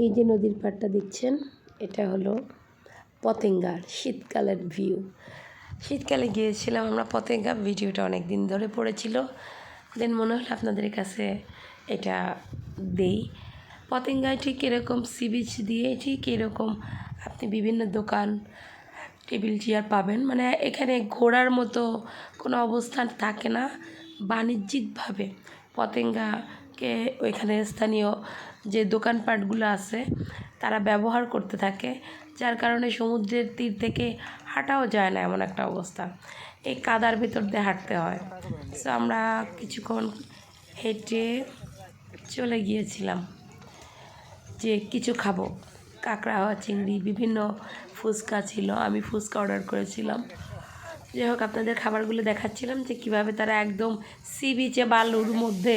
এই যে নদীর পাড়টা দেখছেন, এটা হলো পতেঙ্গার শীতকালের ভিউ। শীতকালে গিয়েছিলাম আমরা পতেঙ্গা, ভিডিওটা অনেক দিন ধরে পড়েছিল, দেন মনে হলো আপনাদের কাছে এটা দেই। পতেঙ্গায় ঠিক এরকম সি বিচ দিয়ে ঠিক এরকম আপনি বিভিন্ন দোকান, টেবিল চেয়ার পাবেন। মানে এখানে ঘোরার মতো কোনো অবস্থান থাকে না। বাণিজ্যিকভাবে পতেঙ্গাকে ওইখানে স্থানীয় যে দোকানপাটগুলো আছে তারা ব্যবহার করতে থাকে, যার কারণে সমুদ্রের তীর থেকে হাঁটাও যায় না এমন একটা অবস্থা। এই কাদার ভিতর দিয়ে হাঁটতে হয়। সো আমরা কিছুক্ষণ হেঁটে চলে গিয়েছিলাম যে কিছু খাবো। কাঁকড়া, চিংড়ি, বিভিন্ন ফুচকা ছিল, আমি ফুচকা অর্ডার করেছিলাম। যাই হোক, আপনাদের খাবারগুলো দেখাচ্ছিলাম যে কীভাবে তারা একদম সি বিচে বালুর মধ্যে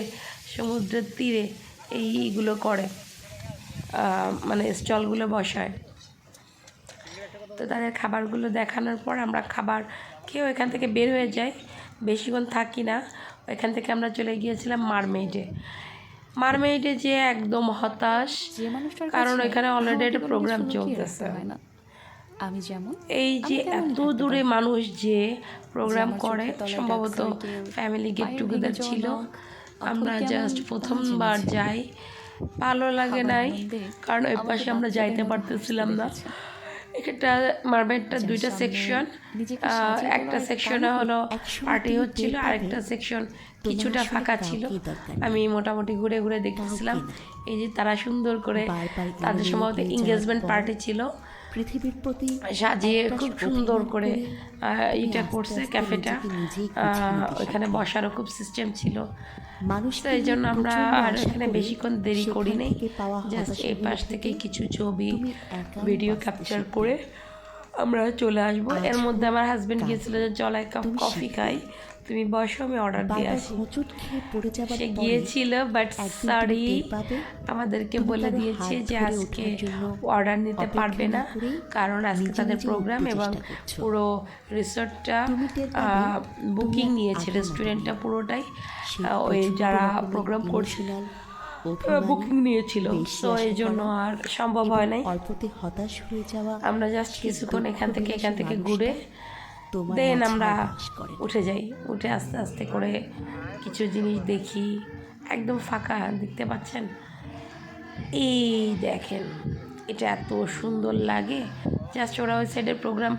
সমুদ্রের তীরে এইগুলো করে, মানে স্টলগুলো বসায়। তো তাদের খাবারগুলো দেখানোর পর আমরা খাবার খেয়ে এখান থেকে বের হয়ে যাই, বেশিক্ষণ থাকি না। ওইখান থেকে আমরা চলে গিয়েছিলাম মারমেইডে যে একদম হতাশ, কারণ ওইখানে অলরেডি একটা প্রোগ্রাম চলতেছে। আমি যেমন এই যে এত দূরে মানুষ যে প্রোগ্রাম করে, সম্ভবত ফ্যামিলি গেট টুগেদার ছিল। আমরা জাস্ট প্রথমবার যাই, ভালো লাগে নাই, কারণ ওই পাশে আমরা যাইতে পারতেছিলাম না। এটা মারমেডটা দুইটা সেকশন, একটা সেকশনে হলো পার্টি হচ্ছিল, আরেকটা সেকশন কিছুটা ফাঁকা ছিল। আমি মোটামুটি ঘুরে ঘুরে দেখতেছিলাম এই যে তারা সুন্দর করে, তাদের সম্ভবত এঙ্গেজমেন্ট পার্টি ছিল, পৃথিবীর প্রতি সাজিয়ে খুব সুন্দর করে এটা করছে ক্যাফেটা। ওইখানে বসারও খুব সিস্টেম ছিল। তো এই জন্য আমরা আর এখানে বেশিক্ষণ দেরি করি নাই, জাস্ট এই পাশ থেকে কিছু ছবি ভিডিও ক্যাপচার করে আমরা চলে আসবো। এর মধ্যে আমার হাজব্যান্ড গিয়েছিল যে চল এক কাপ কফি খাই, তুমি বসো, আমি অর্ডার দিয়ে আসি। সে গিয়েছিল, বাট সরি আমাদেরকে বলে দিয়েছে যে আজকে অর্ডার নিতে পারবে না, কারণ আজকে তাদের প্রোগ্রাম এবং পুরো রিসর্টটা বুকিং নিয়েছে, রেস্টুরেন্টটা পুরোটাই ওই যারা প্রোগ্রাম করছিল বুকিং নিয়েছিল। সো এই জন্য আর সম্ভব হয় নাই। অল্পতে হতাশ হয়ে যাওয়া, আমরা জাস্ট কিছুক্ষণ এখান থেকে ঘুরে দেন আমরা উঠে যাই। উঠে আস্তে আস্তে করে কিছু জিনিস দেখি, একদম ফাঁকা দেখতে পাচ্ছেন। এই দেখেন, এটা এত সুন্দর লাগে। জাস্ট ওরা ওই সাইডের প্রোগ্রাম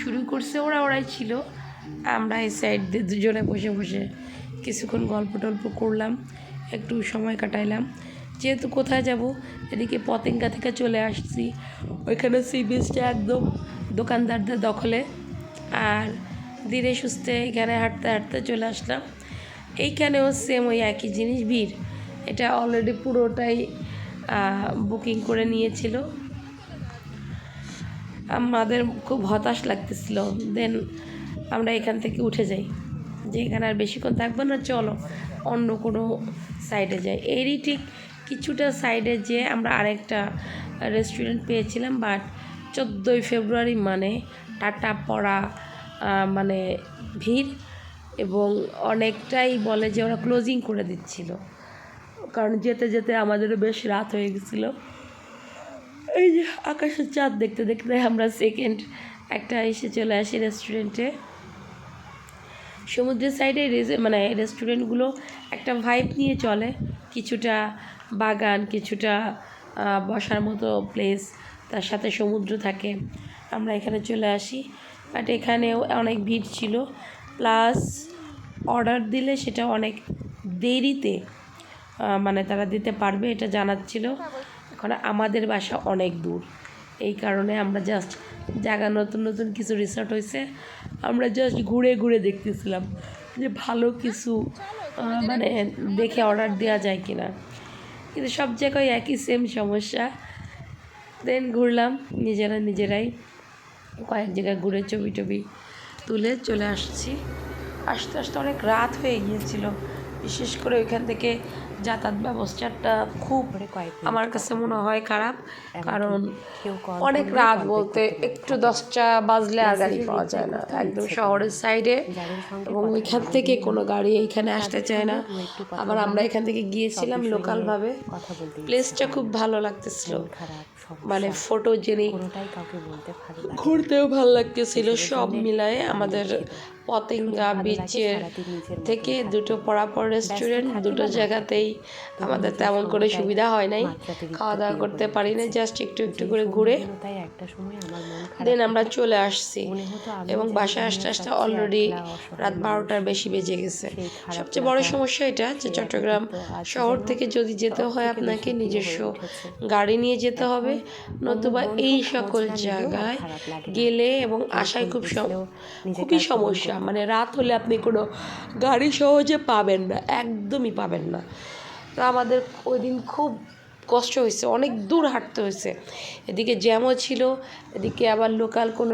শুরু করছে, ওরাই ছিল, আমরা এই সাইড দিয়ে দুজনে বসে বসে কিছুক্ষণ গল্প টল্প করলাম, একটু সময় কাটাইলাম। যেহেতু কোথায় যাব, এদিকে পতেঙ্গা থেকে চলে আসছি, ওইখানে সি বিচটা একদম দোকানদারদের দখলে, আর ধীরে সুস্থে এখানে হাঁটতে হাঁটতে চলে আসলাম। এইখানেও সেম ওই একই জিনিস, ভিড়। এটা অলরেডি পুরোটাই বুকিং করে নিয়েছিল। আমাদের খুব হতাশ লাগতেছিল, দেন আমরা এখান থেকে উঠে যাই যে এখানে আর বেশিক্ষণ থাকবো না, চলো অন্য কোনো সাইডে যাই। এরই ঠিক কিছুটা সাইডে যে আমরা আরেকটা রেস্টুরেন্ট পেয়েছিলাম, বাট 14ই ফেব্রুয়ারি মানে টাটা পড়া, মানে ভিড়, এবং অনেকটাই বলে যে ওরা ক্লোজিং করে দিচ্ছিল, কারণ যেতে যেতে আমাদেরও বেশ রাত হয়ে গেছিলো। এই যে আকাশের চাঁদ দেখতে দেখতে আমরা সেকেন্ড একটা এসে চলে আসি রেস্টুরেন্টে। সমুদ্রের সাইডে মানে রেস্টুরেন্টগুলো একটা ভাইব নিয়ে চলে, কিছুটা বাগান, কিছুটা বসার মতো প্লেস, তার সাথে সমুদ্র থাকে। আমরা এখানে চলে আসি, বাট এখানেও অনেক ভিড় ছিল, প্লাস অর্ডার দিলে সেটা অনেক দেরিতে মানে তারা দিতে পারবে এটা জানাচ্ছিল। এখন আমাদের বাসা অনেক দূর, এই কারণে আমরা জাস্ট জায়গা নতুন নতুন কিছু রিসর্ট হয়েছে, আমরা জাস্ট ঘুরে ঘুরে দেখতেছিলাম যে ভালো কিছু মানে দেখে অর্ডার দেওয়া যায় কিনা, কিন্তু সব জায়গায় একই সেম সমস্যা। দেন ঘুরলাম নিজেরাই কয়েক জায়গায় ঘুরে ছবি টবি তুলে চলে আসছি। আস্তে আস্তে অনেক রাত হয়ে গিয়েছিল, বিশেষ করে ওইখান থেকে যাতায়াত ব্যবস্থাটা খুব আমার কাছে মনে হয় খারাপ, কারণ অনেক রাত বলতে একটু 10টা বাজলে আর গাড়ি পাওয়া যায় না, একদম শহরের সাইডে, এবং ওইখান থেকে কোনো গাড়ি এইখানে আসতে চায় না। আবার আমরা এখান থেকে গিয়েছিলাম লোকালভাবে, প্লেসটা খুব ভালো লাগতেছিল, মানে ফটোজেনিক, ঘুরতেও ভালো লাগতেছিল। সব মিলায়ে আমাদের পতেঙ্গা বিচের থেকে দুটো পরাপর রেস্টুরেন্ট, দুটো জায়গাতেই আমাদের তেমন করে সুবিধা হয় নাই, খাওয়া দাওয়া করতে পারি না, জাস্ট একটু একটু করে ঘুরে দেন আমরা চলে আসছি। এবং বাসায় আসতে আসতে অলরেডি রাত 12টার বেশি বেজে গেছে। সবচেয়ে বড় সমস্যা এটা যে চট্টগ্রাম শহর থেকে যদি যেতে হয় আপনাকে নিজস্ব গাড়ি নিয়ে যেতে হবে, নতুবা এই সকল জায়গায় গেলে এবং আসায় খুবই সমস্যা, মানে রাত হলে আপনি কোনো গাড়ি সহজে পাবেন না, একদমই পাবেন না। তো আমাদের ওই দিন খুব কষ্ট হয়েছে, অনেক দূর হাঁটতে হয়েছে, এদিকে জ্যামও ছিল, এদিকে আবার লোকাল কোনো